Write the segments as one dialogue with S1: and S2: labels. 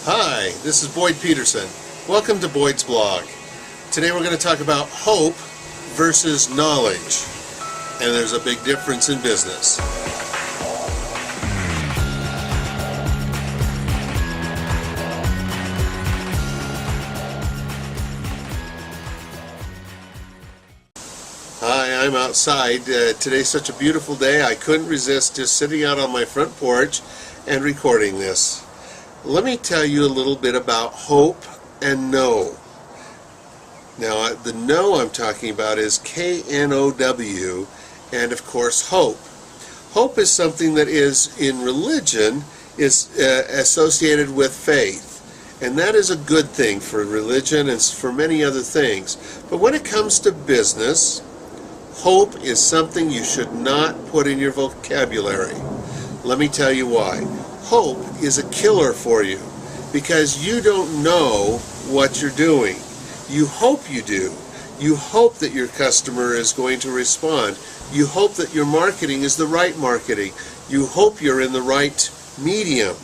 S1: Hi, this is Boyd Peterson. Welcome to Boyd's blog. Today we're going to talk about hope versus knowledge. And there's a big difference in business. Hi, I'm outside. Today's such a beautiful day. I couldn't resist just sitting out on my front porch and recording this. Let me tell you a little bit about hope and know. Now, the know I'm talking about is K-N-O-W, and of course hope. Hope is something that is in religion is associated with faith, and that is a good thing for religion and for many other things. But when it comes to business, hope is something you should not put in your vocabulary. Let me tell you why. Hope is a killer for you because you don't know what you're doing. You hope you do. You hope that your customer is going to respond. You hope that your marketing is the right marketing. You hope you're in the right medium.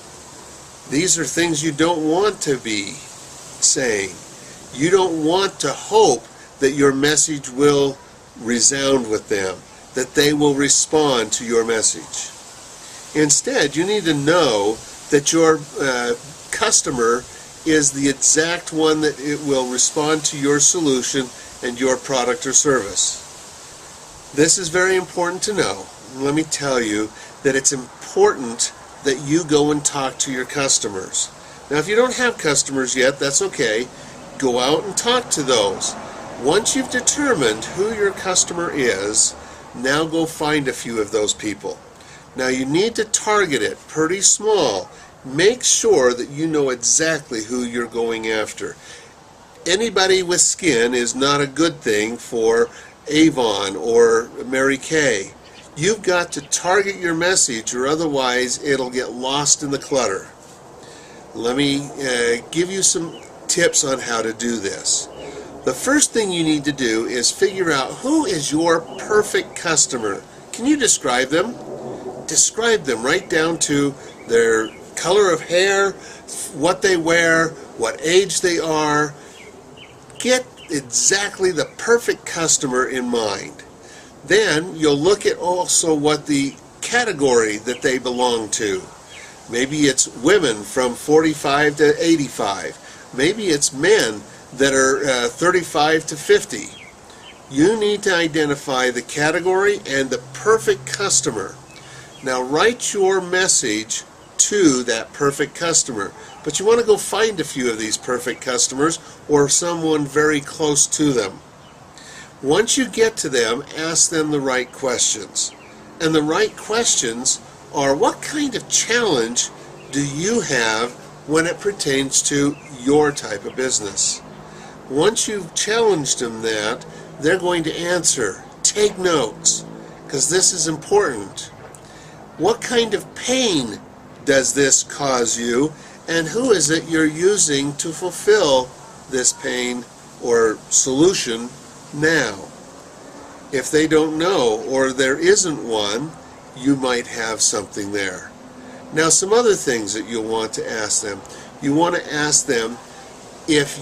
S1: These are things you don't want to be saying. You don't want to hope that your message will resound with them, that they will respond to your message. Instead, you need to know that your customer is the exact one that it will respond to your solution and your product or service. This is very important to know. Let me tell you that it's important that you go and talk to your customers. Now, if you don't have customers yet, that's okay. Go out and talk to those. Once you've determined who your customer is, now go find a few of those people. Now you need to target it pretty small. Make sure that you know exactly who you're going after. Anybody with skin is not a good thing for Avon or Mary Kay. You've got to target your message or otherwise it'll get lost in the clutter. Let me give you some tips on how to do this. The first thing you need to do is figure out who is your perfect customer. Can you describe them? Describe them right down to their color of hair, what they wear, what age they are. Get exactly the perfect customer in mind. Then you'll look at also what the category that they belong to. Maybe it's women from 45 to 85. Maybe it's men that are 35 to 50. You need to identify the category and the perfect customer. Now write your message to that perfect customer, but you want to go find a few of these perfect customers or someone very close to them. Once you get to them, ask them the right questions. And the right questions are, what kind of challenge do you have when it pertains to your type of business? Once you've challenged them that, they're going to answer. Take notes, because this is important. What kind of pain does this cause you, and who is it you're using to fulfill this pain or solution now? If they don't know or there isn't one, you might have something there. Now, some other things that you'll want to ask them. You want to ask them if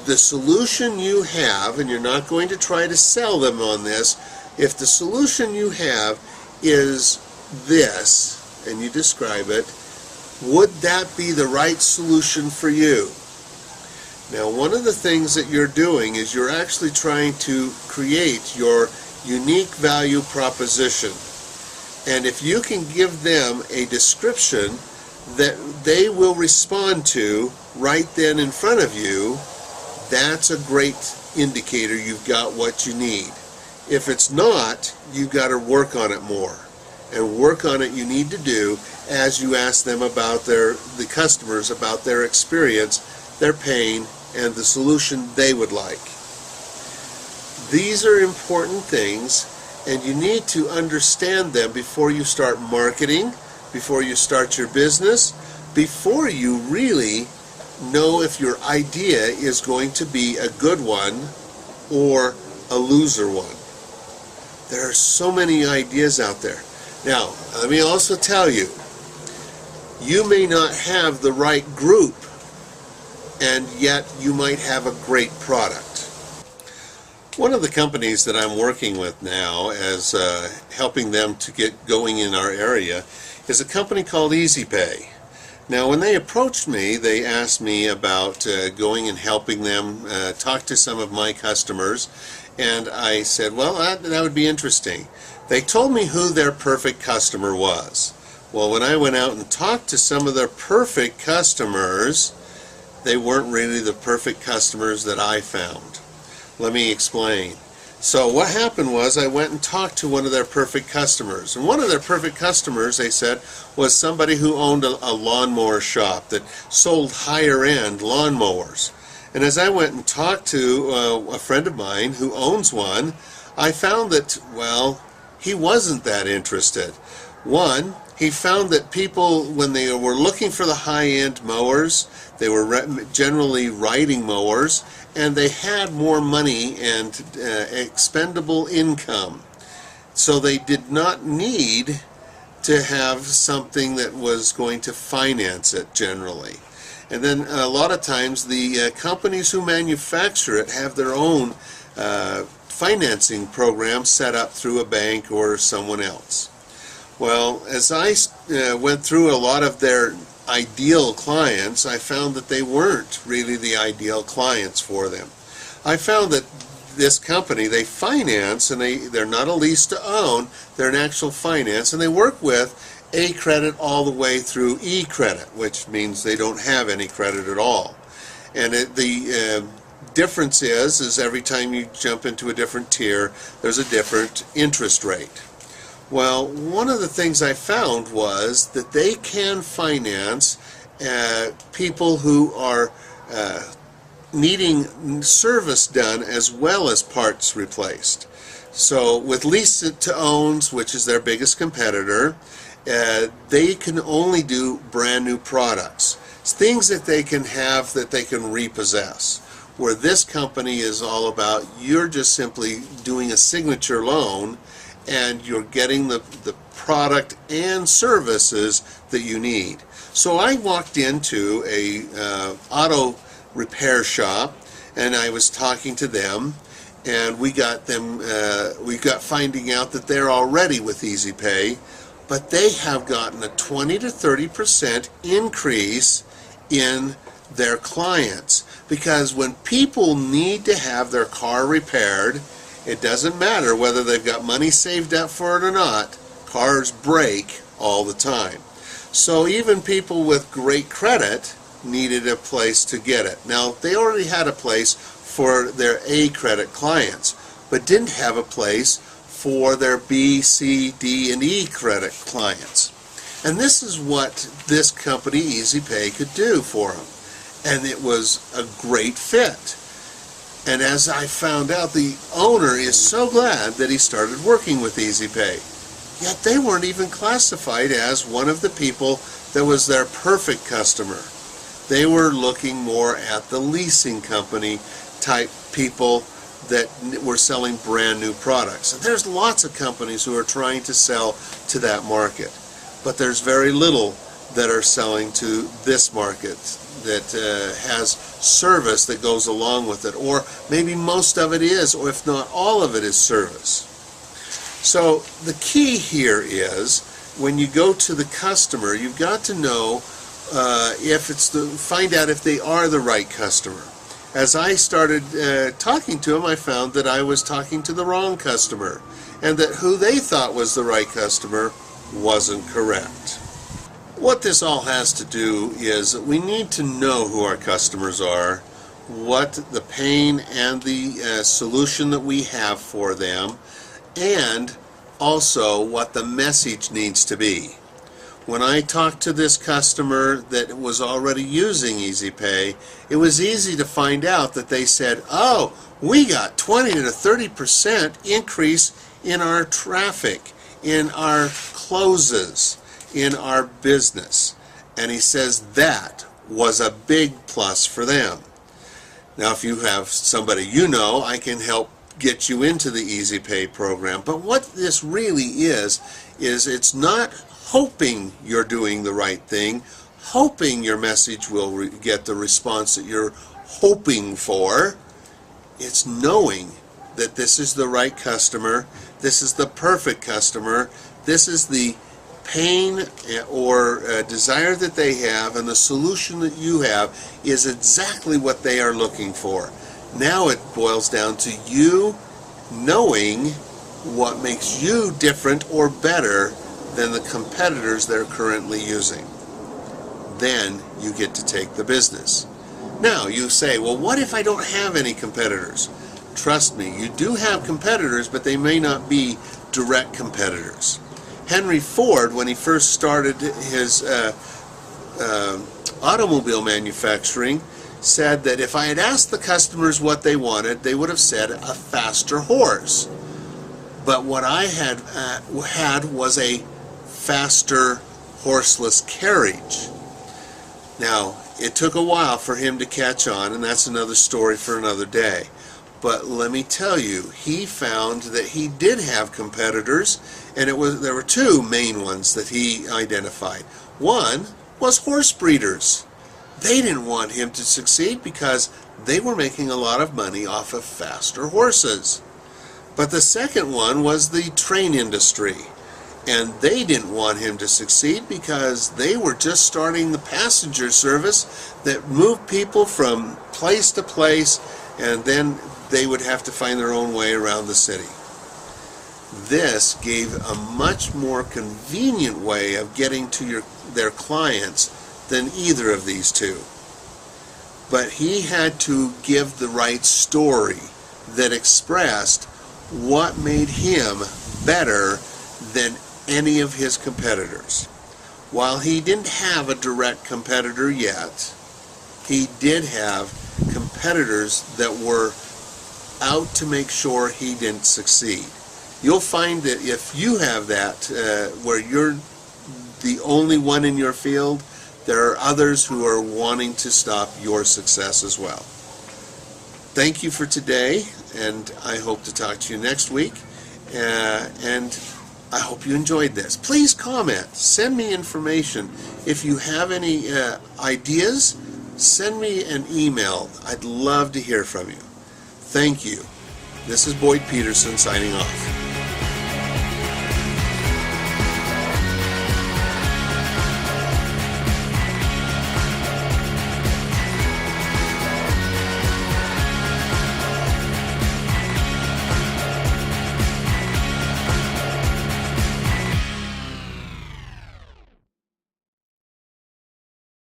S1: the solution you have, and you're not going to try to sell them on this, if the solution you have is this, and you describe it, would that be the right solution for you? Now, one of the things that you're doing is you're actually trying to create your unique value proposition. And if you can give them a description that they will respond to right then in front of you, that's a great indicator you've got what you need. If it's not, you've got to work on it more. And work on it you need to do as you ask them about the customers about their experience, their pain, and the solution they would like. These are important things, and you need to understand them before you start marketing, before you start your business, before you really know if your idea is going to be a good one or a loser one. There are so many ideas out there. Now, let me also tell you, You may not have the right group, and yet you might have a great product. One of the companies that I'm working with now as helping them to get going in our area is a company called EasyPay. Now when they approached me, they asked me about going and helping them talk to some of my customers, and I said, well, that would be interesting. They told me who their perfect customer was. Well, when I went out and talked to some of their perfect customers, they weren't really the perfect customers that I found. Let me explain. So what happened was I went and talked to one of their perfect customers. And one of their perfect customers, they said, was somebody who owned a lawnmower shop that sold higher-end lawnmowers. And as I went and talked to a friend of mine who owns one, I found that, well, he wasn't that interested. One, he found that people, when they were looking for the high-end mowers, they were generally riding mowers, and they had more money and expendable income. So they did not need to have something that was going to finance it generally. And then a lot of times the companies who manufacture it have their own financing program set up through a bank or someone else. Well, as I went through a lot of their ideal clients, I found that they weren't really the ideal clients for them. I found that this company, they finance, and they're not a lease to own, they're an actual finance, and they work with A credit all the way through E credit, which means they don't have any credit at all. And the difference is every time you jump into a different tier, there's a different interest rate. Well, one of the things I found was that they can finance people who are needing service done as well as parts replaced. So with lease to owns, which is their biggest competitor, they can only do brand new products. It's things that they can have that they can repossess. Where this company is all about, you're just simply doing a signature loan and you're getting the product and services that you need. So I walked into a auto repair shop and I was talking to them, and we got finding out that they're already with EasyPay, but they have gotten a 20 to 30% increase in their clients, because when people need to have their car repaired, it doesn't matter whether they've got money saved up for it or not, cars break all the time. So even people with great credit needed a place to get it. Now, they already had a place for their A credit clients, but didn't have a place for their B, C, D, and E credit clients. And this is what this company, EasyPay, could do for them. And it was a great fit. And as I found out, the owner is so glad that he started working with EasyPay. Yet they weren't even classified as one of the people that was their perfect customer. They were looking more at the leasing company type people that were selling brand new products. And there's lots of companies who are trying to sell to that market, but there's very little that are selling to this market that has service that goes along with it, or maybe most of it is, or if not all of it is service. So the key here is, when you go to the customer, you've got to know find out if they are the right customer. As I started talking to them, I found that I was talking to the wrong customer, and that who they thought was the right customer wasn't correct. What this all has to do is that we need to know who our customers are, what the pain and the solution that we have for them, and also what the message needs to be. When I talked to this customer that was already using EasyPay, it was easy to find out that they said, oh, we got 20 to 30% increase in our traffic, in our closes, in our business. And he says that was a big plus for them. Now, if you have somebody you know, I can help get you into the EasyPay program. But what this really is it's not hoping you're doing the right thing, hoping your message will get the response that you're hoping for. It's knowing that this is the right customer, this is the perfect customer, this is the pain or desire that they have, and the solution that you have is exactly what they are looking for. Now it boils down to you knowing what makes you different or better than the competitors they're currently using. Then you get to take the business. Now you say, well, what if I don't have any competitors? Trust me, you do have competitors, but they may not be direct competitors. Henry Ford, when he first started his automobile manufacturing, said that if I had asked the customers what they wanted, they would have said a faster horse. But what I had was a faster horseless carriage. Now, it took a while for him to catch on, and that's another story for another day. But let me tell you, he found that he did have competitors, and there were two main ones that he identified. One was horse breeders. They didn't want him to succeed because they were making a lot of money off of faster horses. But the second one was the train industry, and they didn't want him to succeed because they were just starting the passenger service that moved people from place to place, and then they would have to find their own way around the city. This gave a much more convenient way of getting to their clients than either of these two. But he had to give the right story that expressed what made him better than any of his competitors. While he didn't have a direct competitor yet, he did have competitors that were out to make sure he didn't succeed. You'll find that if you have that, where you're the only one in your field, there are others who are wanting to stop your success as well. Thank you for today, and I hope to talk to you next week. And I hope you enjoyed this. Please comment. Send me information. If you have any ideas, send me an email. I'd love to hear from you. Thank you. This is Boyd Peterson signing off.